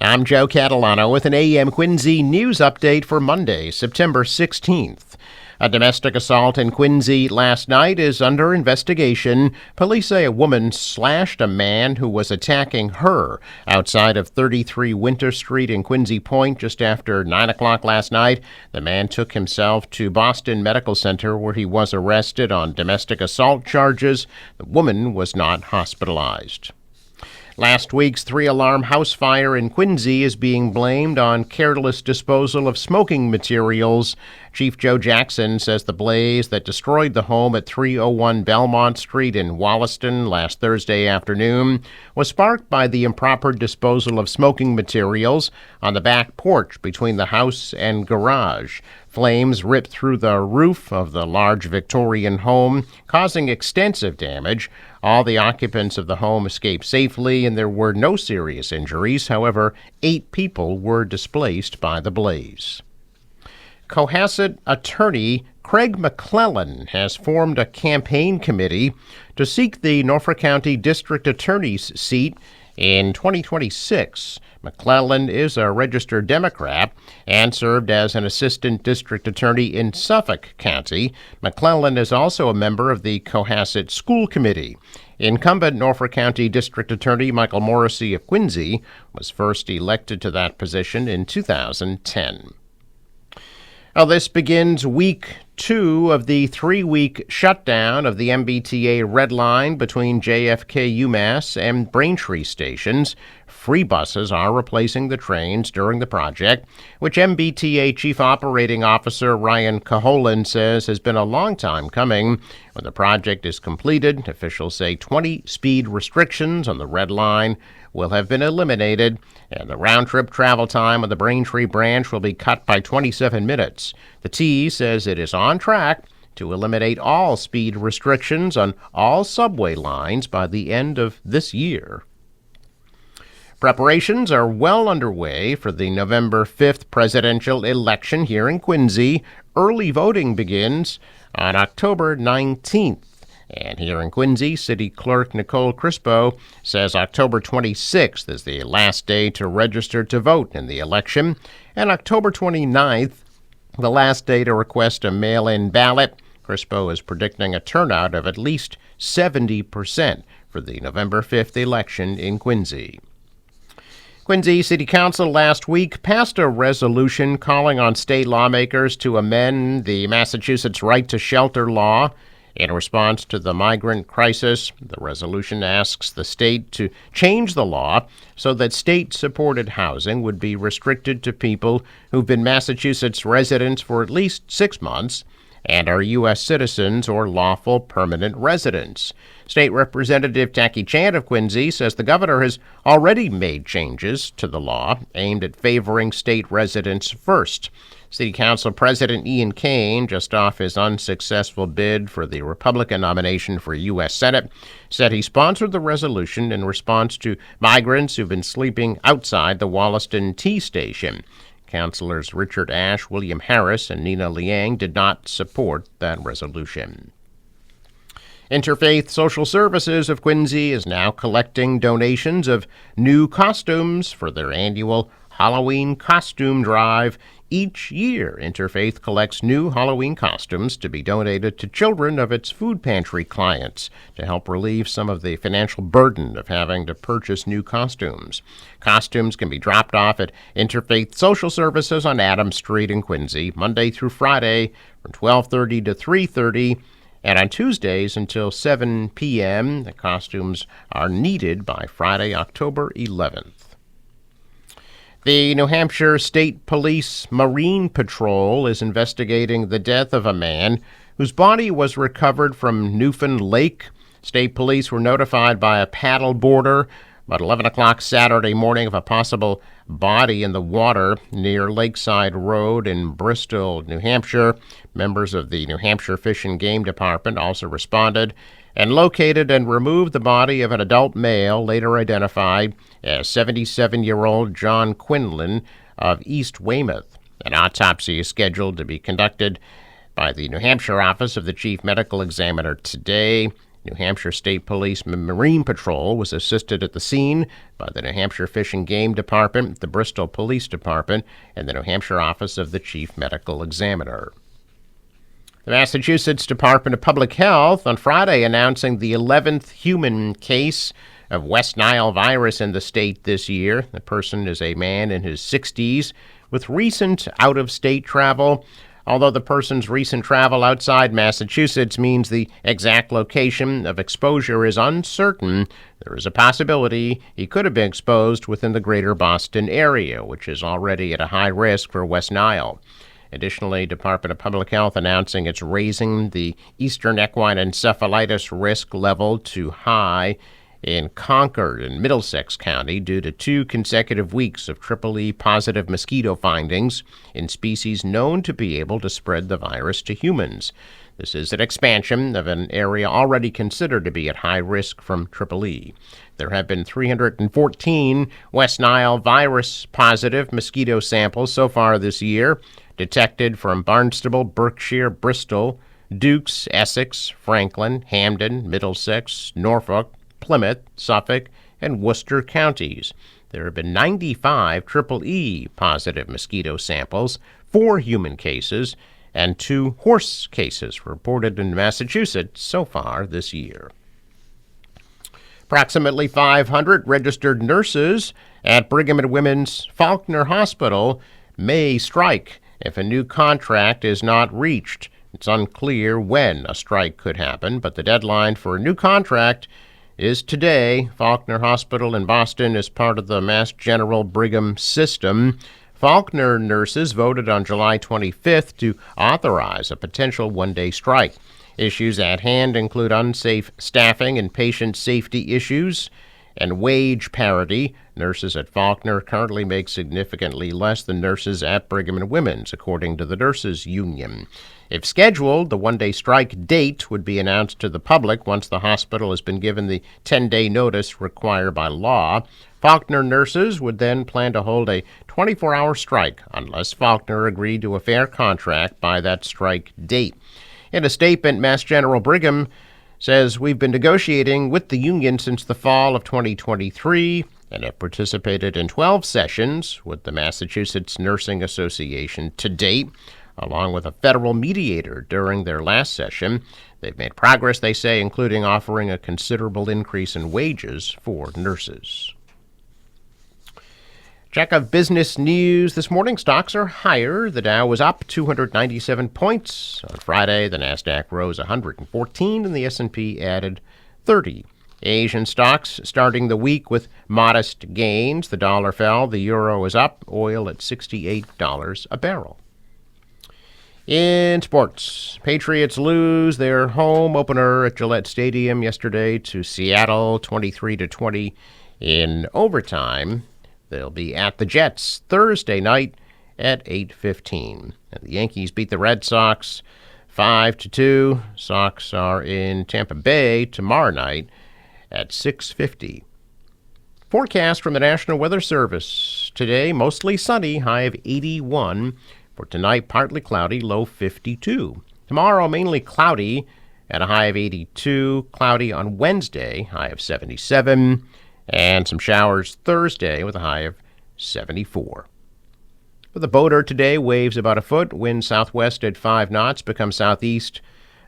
I'm Joe Catalano with an AM Quincy news update for Monday, September 16th. A domestic assault in Quincy last night is under investigation. Police say a woman slashed a man who was attacking her outside of 33 Winter Street in Quincy Point just after 9 o'clock last night. The man took himself to Boston Medical Center where he was arrested on domestic assault charges. The woman was not hospitalized. Last week's three-alarm house fire in Quincy is being blamed on careless disposal of smoking materials. Chief Joe Jackson says the blaze that destroyed the home at 301 Belmont Street in Wollaston last Thursday afternoon was sparked by the improper disposal of smoking materials on the back porch between the house and garage. Flames ripped through the roof of the large Victorian home, causing extensive damage. All the occupants of the home escaped safely, and there were no serious injuries. However, 8 people were displaced by the blaze. Cohasset attorney Craig McClellan has formed a campaign committee to seek the Norfolk County District Attorney's seat in 2026. McClellan is a registered Democrat and served as an assistant district attorney in Suffolk County. McClellan is also a member of the Cohasset School Committee. Incumbent Norfolk County District Attorney Michael Morrissey of Quincy was first elected to that position in 2010. Now, this begins week 2 of the 3-week shutdown of the MBTA Red Line between JFK UMass and Braintree stations. Free buses are replacing the trains during the project, which MBTA Chief Operating Officer Ryan Caholen says has been a long time coming. When the project is completed, officials say 20 speed restrictions on the Red Line will have been eliminated, and the round-trip travel time on the Braintree branch will be cut by 27 minutes. The T says it is on track to eliminate all speed restrictions on all subway lines by the end of this year. Preparations are well underway for the November 5th presidential election here in Quincy. Early voting begins on October 19th. And here in Quincy, City Clerk Nicole Crispo says October 26th is the last day to register to vote in the election, and October 29th, the last day to request a mail-in ballot. Crispo is predicting a turnout of at least 70% for the November 5th election in Quincy. Quincy City Council last week passed a resolution calling on state lawmakers to amend the Massachusetts Right to Shelter law. In response to the migrant crisis, the resolution asks the state to change the law so that state-supported housing would be restricted to people who've been Massachusetts residents for at least 6 months and are U.S. citizens or lawful permanent residents. State Representative Tacky Chant of Quincy says the governor has already made changes to the law aimed at favoring state residents first. City Council President Ian Kane, just off his unsuccessful bid for the Republican nomination for U.S. Senate, said he sponsored the resolution in response to migrants who've been sleeping outside the Wollaston T station. Councilors Richard Ashe, William Harris, and Nina Liang did not support that resolution. Interfaith Social Services of Quincy is now collecting donations of new costumes for their annual Halloween costume drive. Each year, Interfaith collects new Halloween costumes to be donated to children of its food pantry clients to help relieve some of the financial burden of having to purchase new costumes. Costumes can be dropped off at Interfaith Social Services on Adams Street in Quincy, Monday through Friday from 12:30 to 3:30, and on Tuesdays until 7 p.m. The costumes are needed by Friday, October 11th. The New Hampshire State Police Marine Patrol is investigating the death of a man whose body was recovered from Newfound Lake. State police were notified by a paddle boarder about 11 o'clock Saturday morning of a possible body in the water near Lakeside Road in Bristol, New Hampshire. Members of the New Hampshire Fish and Game Department also responded and located and removed the body of an adult male, later identified as 77-year-old John Quinlan of East Weymouth. An autopsy is scheduled to be conducted by the New Hampshire office of the chief medical examiner today. New Hampshire State Police Marine Patrol was assisted at the scene by the New Hampshire Fish and Game Department, the Bristol Police Department, and the New Hampshire Office of the Chief Medical Examiner. The Massachusetts Department of Public Health on Friday announcing the 11th human case of West Nile virus in the state this year. The person is a man in his 60s with recent out-of-state travel. Although the person's recent travel outside Massachusetts means the exact location of exposure is uncertain, there is a possibility he could have been exposed within the greater Boston area, which is already at a high risk for West Nile. Additionally, Department of Public Health announcing it's raising the Eastern equine encephalitis risk level to high in Concord and Middlesex County due to 2 consecutive weeks of EEE positive mosquito findings in species known to be able to spread the virus to humans. This is an expansion of an area already considered to be at high risk from EEE. There have been 314 West Nile virus positive mosquito samples so far this year, detected from Barnstable, Berkshire, Bristol, Dukes, Essex, Franklin, Hampden, Middlesex, Norfolk, Plymouth, Suffolk, and Worcester counties. There have been 95 EEE positive mosquito samples, 4 human cases, and 2 horse cases reported in Massachusetts so far this year. Approximately 500 registered nurses at Brigham and Women's Faulkner Hospital may strike if a new contract is not reached. It's unclear when a strike could happen, but the deadline for a new contract is today. Faulkner Hospital in Boston is part of the Mass General Brigham system. Faulkner nurses voted on July 25th to authorize a potential one-day strike. Issues at hand include unsafe staffing and patient safety issues and wage parity. Nurses at Faulkner currently make significantly less than nurses at Brigham and Women's, according to the Nurses Union. If scheduled, the one-day strike date would be announced to the public once the hospital has been given the 10-day notice required by law. Faulkner nurses would then plan to hold a 24-hour strike unless Faulkner agreed to a fair contract by that strike date. In a statement, Mass General Brigham says, "We've been negotiating with the union since the fall of 2023 and have participated in 12 sessions with the Massachusetts Nursing Association to date, along with a federal mediator during their last session. They've made progress, they say, including offering a considerable increase in wages for nurses." Check of business news this morning. Stocks are higher. The Dow was up 297 points. On Friday, the Nasdaq rose 114 and the S&P added 30. Asian stocks starting the week with modest gains. The dollar fell, the euro is up, oil at $68 a barrel. In sports, Patriots lose their home opener at Gillette Stadium yesterday to Seattle, 23-20 in overtime. They'll be at the Jets Thursday night at 8:15. And the Yankees beat the Red Sox 5-2. Sox are in Tampa Bay tomorrow night at 6:50. Forecast from the National Weather Service. Today, mostly sunny, high of 81. For tonight, partly cloudy, low 52. Tomorrow, mainly cloudy at a high of 82. Cloudy on Wednesday, high of 77. And some showers Thursday with a high of 74. For the boater today, waves about a foot, wind southwest at 5 knots, become southeast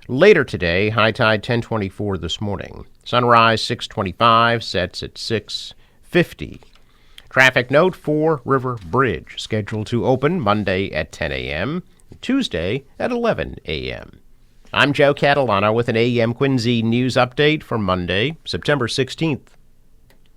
later today, high tide 10:24 this morning. Sunrise 6:25, sets at 6:50. Traffic note, Fore River Bridge, scheduled to open Monday at 10 a.m., Tuesday at 11 a.m. I'm Joe Catalano with an AM Quincy news update for Monday, September 16th.